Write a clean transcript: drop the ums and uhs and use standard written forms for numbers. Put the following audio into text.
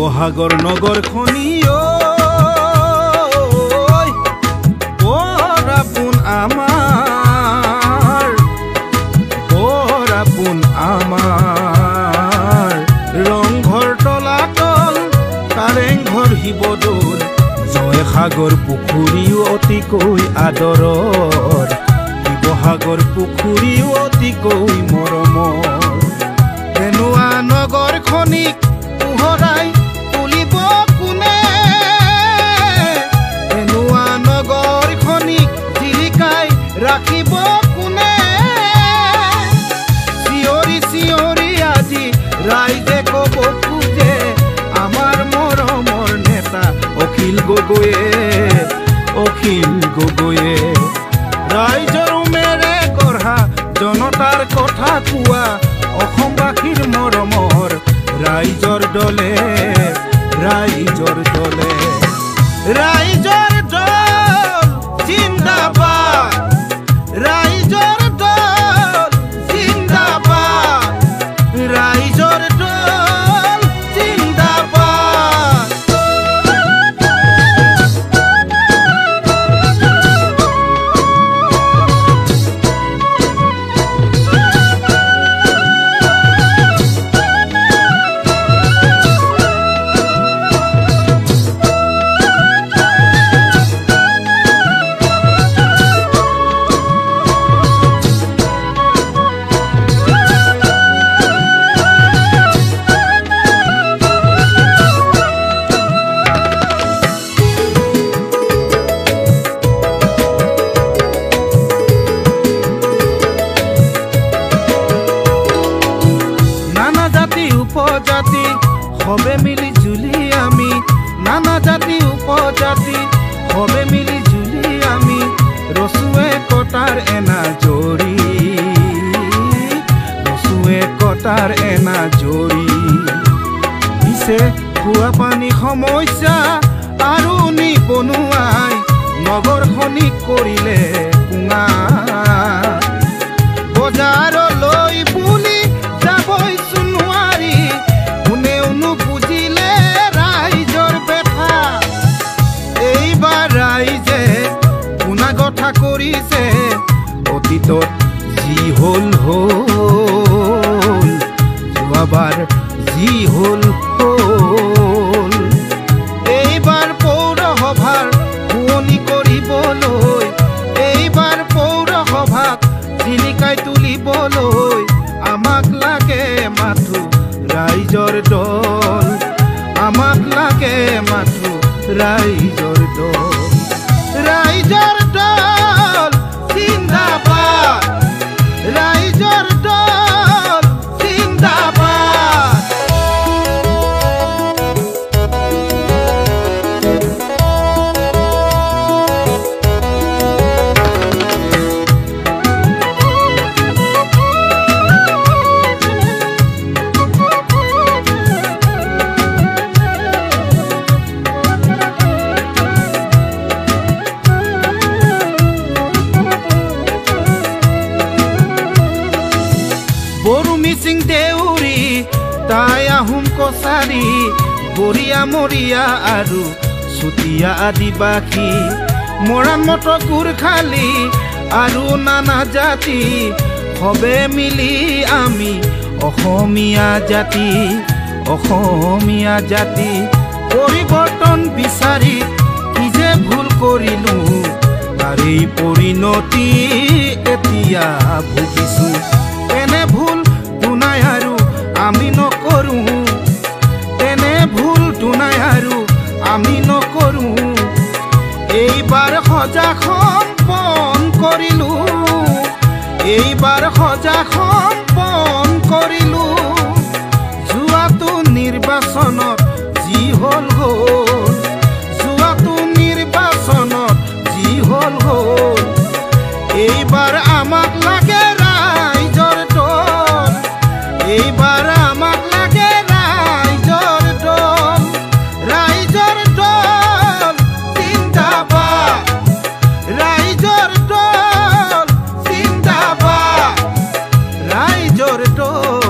শিৱসাগৰ নগৰখনি বৰ আপোন আমাৰ ৰংঘৰ তলাতল কাৰেংঘৰ শিৱদৌল জয়সাগৰ পুখুৰীও অতিকৈ আদৰৰ শিৱসাগৰ পুখুৰীও অতিকৈ মৰমৰ এনেকুৱা নগৰখনিক পোহৰাই তুলিব কোনে এনেকুৱা নগৰখনিক জিলিকাই ৰাখিব কোনে চিঞৰি চিঞৰি আজি ৰাইজে ক'ব খোজে আমাৰ মৰমৰ নেতা অখিল গগৈয়ে ৰাইজৰ উমেৰে গঢ়া জনতাৰ কথা কোৱা অসমবাসীৰ মৰমৰ ৰাইজৰ দলে ৰাইজৰ দল জিন্দাবাদ ৰাইজৰ দল জিন্দাবাদ ৰাইজৰ দল জিন্দাবাদ উপজাতি সবে মিলি জুলি আমি নানা জাতি উপজাতি সবে মিলি জুলি আমি ৰচুৱে কটাৰ এনা জৰি পিছে খোৱা পানী সমস্যা আৰু নিবনুৱাই নগৰখনি কৰিলে কুঙা বজাৰলৈ বুলি যাবই নোৱাৰি কোনেও নুবুজিলে ৰাইজৰ বেথা এইবাৰ ৰাইজে কোনা কথা কৰিছে অতীতত যি হ'ল যোৱাবাৰ যি হ'ল এইবাৰ পৌৰসভাৰ শুৱনি কৰিবলৈ এইবাৰ পৌৰসভাক জিলিকাই তুলিবলৈ আমাক লাগে মাথো ৰাইজৰ দল আমাক লাগে মাথো ৰাইজৰ দল জিন্দাবাদ ৰাইজৰ দল জিন্দাবাদ মিচিং দেউৰী তাই আহোম কছাৰী বৰিয়া মৰিয়া আৰু চুতীয়া আদিবাসী মৰাণ মটক গোৰ্খালী আৰু নানা জাতি সবে মিলি আমি অসমীয়া জাতি পৰিৱৰ্তন বিচাৰি কি যে ভুল কৰিলো তাৰেই পৰিণতি এতিয়া ভুগিছো তেনে ভুল দুনাই আৰু আমি নকৰো তেনে ভুল দুনাই আৰু আমি নকৰো এইবাৰ সজাগ সম্পন কৰিলো যোৱাটো নিৰ্বাচনত যি হ'ল এইবাৰ আমাক লাগে ৰাইজৰ দল জিন্দাবাদ ৰাইজৰ দল